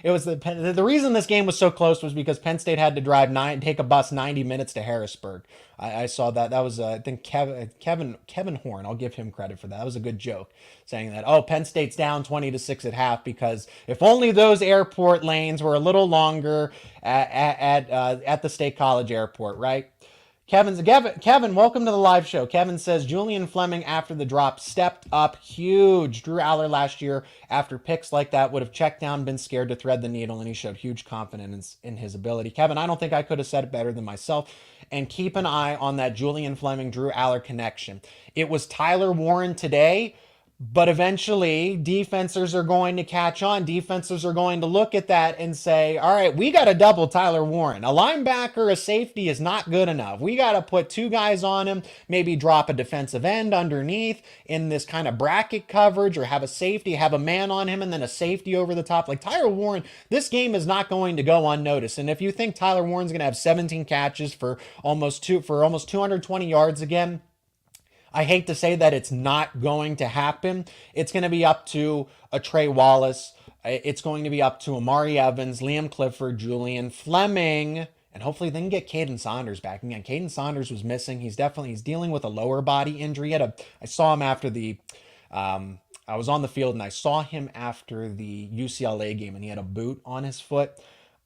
it was the reason this game was so close was because Penn State had to take a bus 90 minutes to Harrisburg. I saw that. That was I think Kevin Horn. I'll give him credit for that. That was a good joke, saying that Penn State's down 20-6 at half because if only those airport lanes were a little longer at the State College Airport, right? Kevin, welcome to the live show. Kevin says Julian Fleming after the drop stepped up huge. Drew Allar last year after picks like that would have checked down, been scared to thread the needle, and he showed huge confidence in his ability. Kevin, I don't think I could have said it better than myself. And keep an eye on that Julian Fleming Drew Allar connection. It was Tyler Warren today. But eventually, defenses are going to catch on. Defenses are going to look at that and say, all right, we got to double Tyler Warren. A linebacker, a safety is not good enough. We got to put 2 guys on him, maybe drop a defensive end underneath in this kind of bracket coverage, or have a safety, have a man on him, and then a safety over the top. Like Tyler Warren, this game is not going to go unnoticed. And if you think Tyler Warren's going to have 17 catches for almost 220 yards again, I hate to say that it's not going to happen. It's going to be up to a Trey Wallace. It's going to be up to Amari Evans, Liam Clifford, Julian Fleming, and hopefully they can get Caden Saunders back. Again, Caden Saunders was missing. He's dealing with a lower body injury. I saw him after I was on the field and I saw him after the UCLA game and he had a boot on his foot.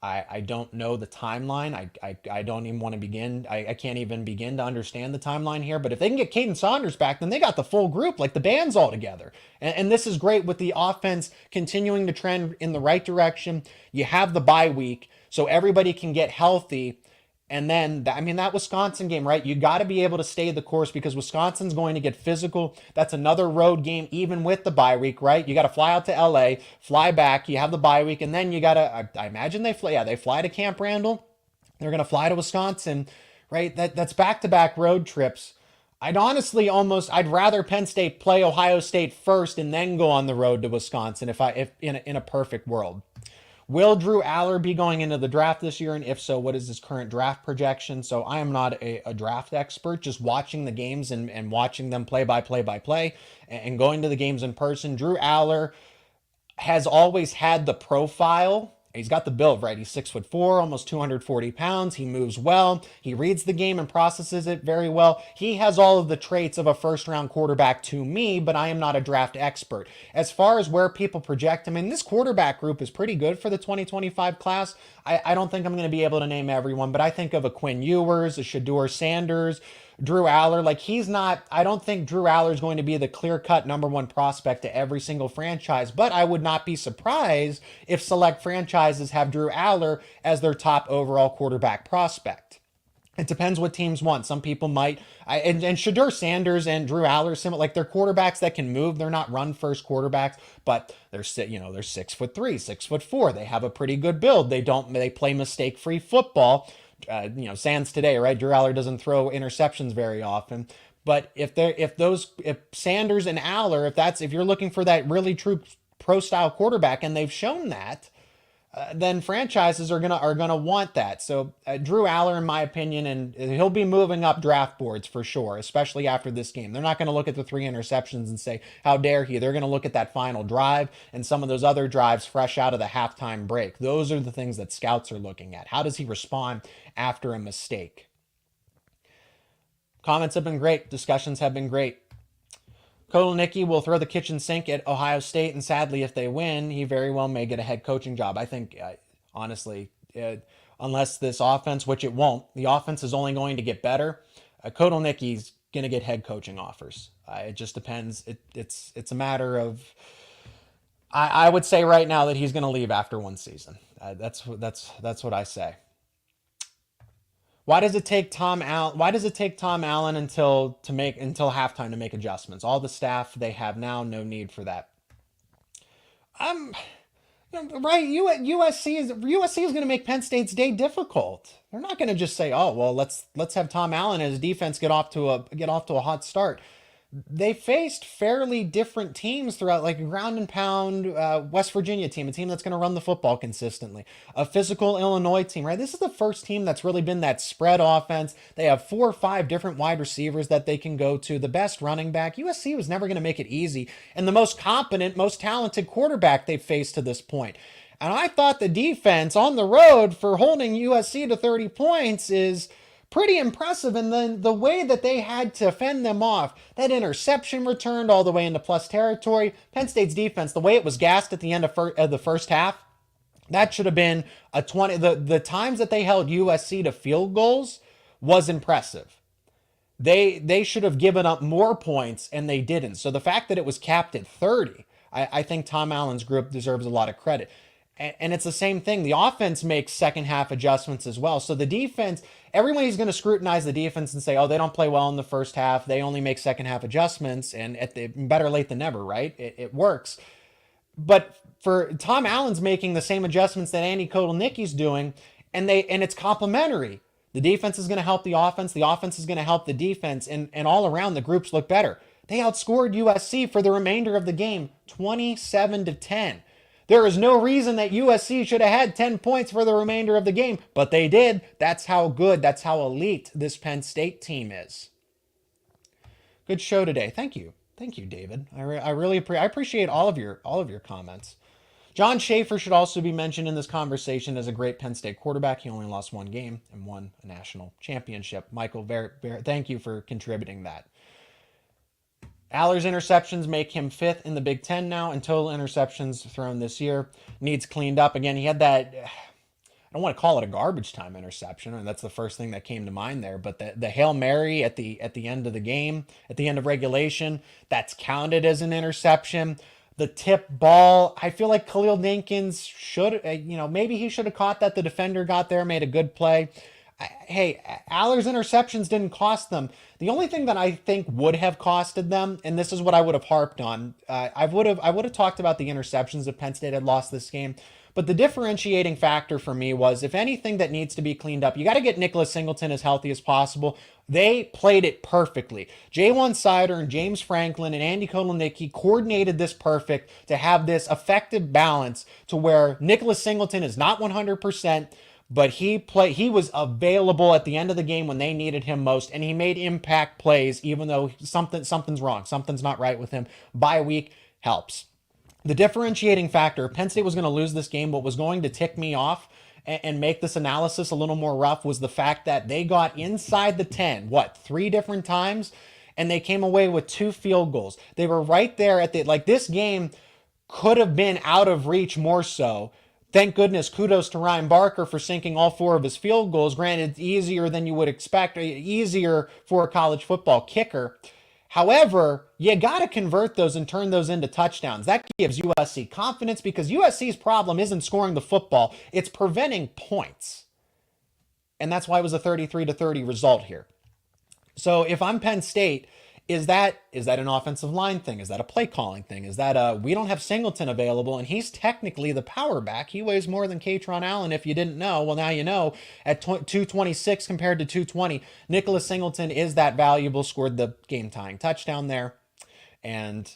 I don't know the timeline. I don't even want to begin. I can't even begin to understand the timeline here. But if they can get Caden Saunders back, then they got the full group, like the band's all together. And this is great with the offense continuing to trend in the right direction. You have the bye week, so everybody can get healthy. And then, that Wisconsin game, right? You got to be able to stay the course because Wisconsin's going to get physical. That's another road game, even with the bye week, right? You got to fly out to LA, fly back. You have the bye week, and then you got to, I imagine they fly to Camp Randall. They're going to fly to Wisconsin, right? That's back-to-back road trips. I'd rather Penn State play Ohio State first and then go on the road to Wisconsin if in a perfect world. Will Drew Allar be going into the draft this year? And if so, what is his current draft projection? So I am not a draft expert, just watching the games and watching them play by play and going to the games in person. Drew Allar has always had the profile. He's got the build, right? He's 6'4", almost 240 pounds. He moves well. He reads the game and processes it very well. He has all of the traits of a first-round quarterback to me, but I am not a draft expert. As far as where people project him, this quarterback group is pretty good for the 2025 class. I don't think I'm going to be able to name everyone, but I think of a Quinn Ewers, a Shedeur Sanders, Drew Allar. I don't think Drew Allar is going to be the clear-cut number 1 prospect to every single franchise, but I would not be surprised if select franchises have Drew Allar as their top overall quarterback prospect. It depends what teams want. Some people might, and Shedeur Sanders and Drew Allar, similar, like they're quarterbacks that can move. They're not run-first quarterbacks, but they're 6'3", 6'4". They have a pretty good build. They play mistake-free football. Sans today, right? Drew Allar doesn't throw interceptions very often. But if Sanders and Allar, if you're looking for that really true pro style quarterback, and they've shown that, then franchises are gonna want that. So Drew Allar, in my opinion, and he'll be moving up draft boards for sure, especially after this game. They're not going to look at the 3 interceptions and say, how dare he? They're going to look at that final drive and some of those other drives fresh out of the halftime break. Those are the things that scouts are looking at. How does he respond after a mistake? Comments have been great. Discussions have been great. Kotelnicki will throw the kitchen sink at Ohio State, and sadly, if they win, he very well may get a head coaching job. I think, honestly, unless this offense, which it won't, the offense is only going to get better. Kotelnicki's going to get head coaching offers. It just depends. It's a matter of I would say right now that he's going to leave after one season. That's what I say. Why does it take Tom Allen until halftime to make adjustments? All the staff they have now, no need for that. Right? USC is going to make Penn State's day difficult. They're not going to just say, "Oh, well, let's have Tom Allen and his defense get off to a hot start." They faced fairly different teams throughout, like a ground and pound West Virginia team, a team that's going to run the football consistently, a physical Illinois team, right? This is the first team that's really been that spread offense. They have 4 or 5 different wide receivers that they can go to, the best running back. USC was never going to make it easy, and the most competent, most talented quarterback they've faced to this point. And I thought the defense on the road for holding USC to 30 points is pretty impressive. And then the way that they had to fend them off, that interception returned all the way into plus territory. Penn State's defense, the way it was gassed at the end of the first half, that should have been a 20. The times that they held USC to field goals was impressive. They should have given up more points, and they didn't. So the fact that it was capped at 30, I think Tom Allen's group deserves a lot of credit. And it's the same thing. The offense makes second half adjustments as well. So the defense, everybody's going to scrutinize the defense and say, oh, they don't play well in the first half. They only make second half adjustments, and better late than never, right? It works. But for Tom Allen's making the same adjustments that Andy Kotelnicki's doing, and it's complementary. The defense is going to help the offense is going to help the defense, and all around the groups look better. They outscored USC for the remainder of the game, 27-10. There is no reason that USC should have had 10 points for the remainder of the game, but they did. That's how good, that's how elite this Penn State team is. Good show today. Thank you, David. I really appreciate all of your comments. John Schaefer should also be mentioned in this conversation as a great Penn State quarterback. He only lost one game and won a national championship. Michael, thank you for contributing that. Allar's interceptions make him 5th in the Big Ten now in total interceptions thrown this year. Needs cleaned up. Again, he had that, I don't want to call it a garbage time interception, and that's the first thing that came to mind there, but the Hail Mary at the end of the game, at the end of regulation, that's counted as an interception. The tip ball, I feel like Khalil Dinkins should, maybe he should have caught that. The defender got there, made a good play. Hey, Allar's interceptions didn't cost them. The only thing that I think would have costed them, and this is what I would have harped on, I would have talked about the interceptions if Penn State had lost this game. But the differentiating factor for me was, if anything that needs to be cleaned up, you got to get Nicholas Singleton as healthy as possible. They played it perfectly. Jalen Sider and James Franklin and Andy Kotelnicki coordinated this perfect to have this effective balance to where Nicholas Singleton is not 100%, but he was available at the end of the game when they needed him most, and he made impact plays even though something's wrong. Something's not right with him. Bye week helps. The differentiating factor, Penn State was going to lose this game. What was going to tick me off and make this analysis a little more rough was the fact that they got inside the 10, 3 different times, and they came away with 2 field goals. They were right there at this game could have been out of reach more so. Thank goodness, kudos to Ryan Barker for sinking all 4 of his field goals. Granted, easier than you would expect, easier for a college football kicker. However, you got to convert those and turn those into touchdowns. That gives USC confidence, because USC's problem isn't scoring the football, it's preventing points. And that's why it was a 33-30 result here. So if I'm Penn State, is that an offensive line thing? Is that a play calling thing? Is that we don't have Singleton available, and he's technically the power back. He weighs more than Katron Allen. If you didn't know, well, now you know. At 226 compared to 220, Nicholas Singleton is that valuable. Scored the game tying touchdown there, and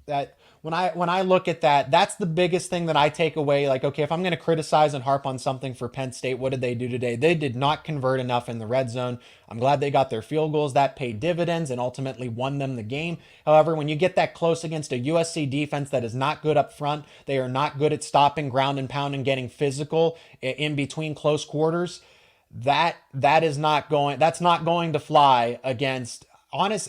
that when I look at that, that's the biggest thing that I take away. Like, okay, if I'm going to criticize and harp on something for Penn State, what did they do today? They did not convert enough in the red zone. I'm glad they got their field goals. That paid dividends and ultimately won them the game. However, when you get that close against a USC defense that is not good up front, they are not good at stopping, ground and pound, and getting physical in between close quarters. That's not going to fly against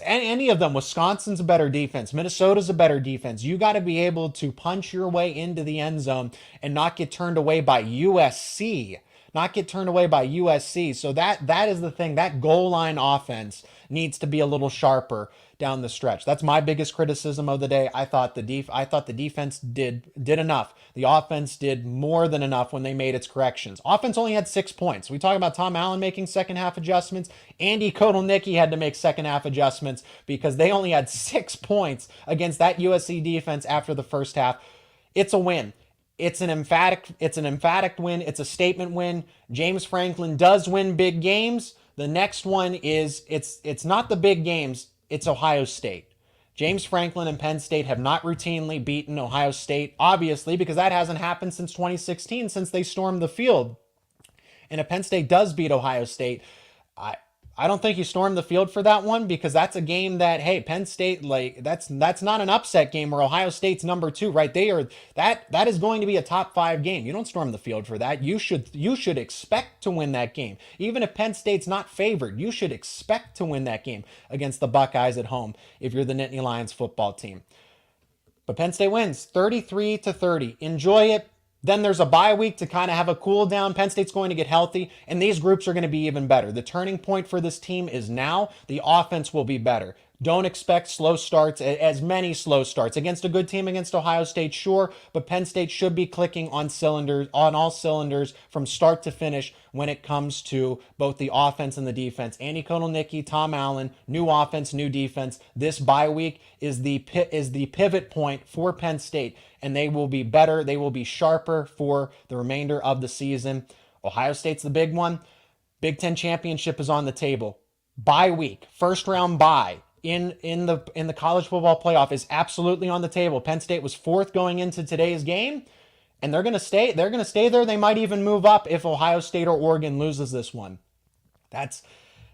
any of them. Wisconsin's a better defense. Minnesota's a better defense. You got to be able to punch your way into the end zone and not get turned away by USC. not get turned away by USC. So that is the thing. That goal line offense needs to be a little sharper down the stretch. That's my biggest criticism of the day. I thought the defense did enough. The offense did more than enough when they made its corrections. Offense only had 6 points. We talk about Tom Allen making second half adjustments. Andy Kotelnicki had to make second half adjustments because they only had 6 points against that USC defense after the first half. It's a win. It's an emphatic win. It's a statement win. James Franklin does win big games. The next one is it's not the big games. It's Ohio State. James Franklin and Penn State have not routinely beaten Ohio State, obviously, because that hasn't happened since 2016, since they stormed the field. And if Penn State does beat Ohio State, I don't think you storm the field for that one, because that's a game that, hey, Penn State, like, that's not an upset game where Ohio State's number 2, right? That is going to be a top 5 game. You don't storm the field for that. You should expect to win that game. Even if Penn State's not favored, you should expect to win that game against the Buckeyes at home if you're the Nittany Lions football team. But Penn State wins 33-30. Enjoy it. Then there's a bye week to kind of have a cool down. Penn State's going to get healthy, and these groups are going to be even better. The turning point for this team is now. The offense will be better. Don't expect slow starts, as many slow starts. Against a good team, against Ohio State, sure, but Penn State should be clicking on all cylinders from start to finish when it comes to both the offense and the defense. Andy Kotelnicki, Tom Allen, new offense, new defense. This bye week is the pivot point for Penn State, and they will be better. They will be sharper for the remainder of the season. Ohio State's the big one. Big Ten championship is on the table. Bye week, first round bye in the college football playoff is absolutely on the table. Penn State was 4th going into today's game, and they're going to stay there. They might even move up if Ohio State or Oregon loses this one.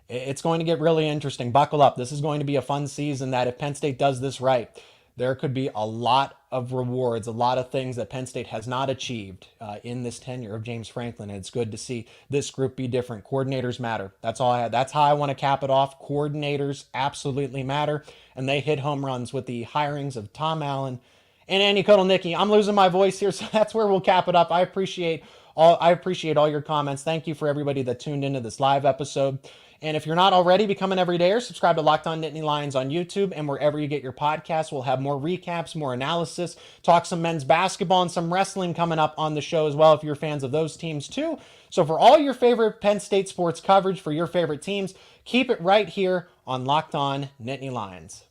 It's going to get really interesting. Buckle up. This is going to be a fun season that if Penn State does this right, there could be a lot of rewards, a lot of things that Penn State has not achieved in this tenure of James Franklin. And it's good to see this group be different. Coordinators matter. That's all I had. That's how I want to cap it off. Coordinators absolutely matter. And they hit home runs with the hirings of Tom Allen and Andy Kotelnicki. I'm losing my voice here, so that's where we'll cap it up. I appreciate all your comments. Thank you for everybody that tuned into this live episode. And if you're not already, become an everydayer. Subscribe to Locked On Nittany Lions on YouTube and wherever you get your podcasts. We'll have more recaps, more analysis, talk some men's basketball and some wrestling coming up on the show as well if you're fans of those teams too. So for all your favorite Penn State sports coverage for your favorite teams, keep it right here on Locked On Nittany Lions.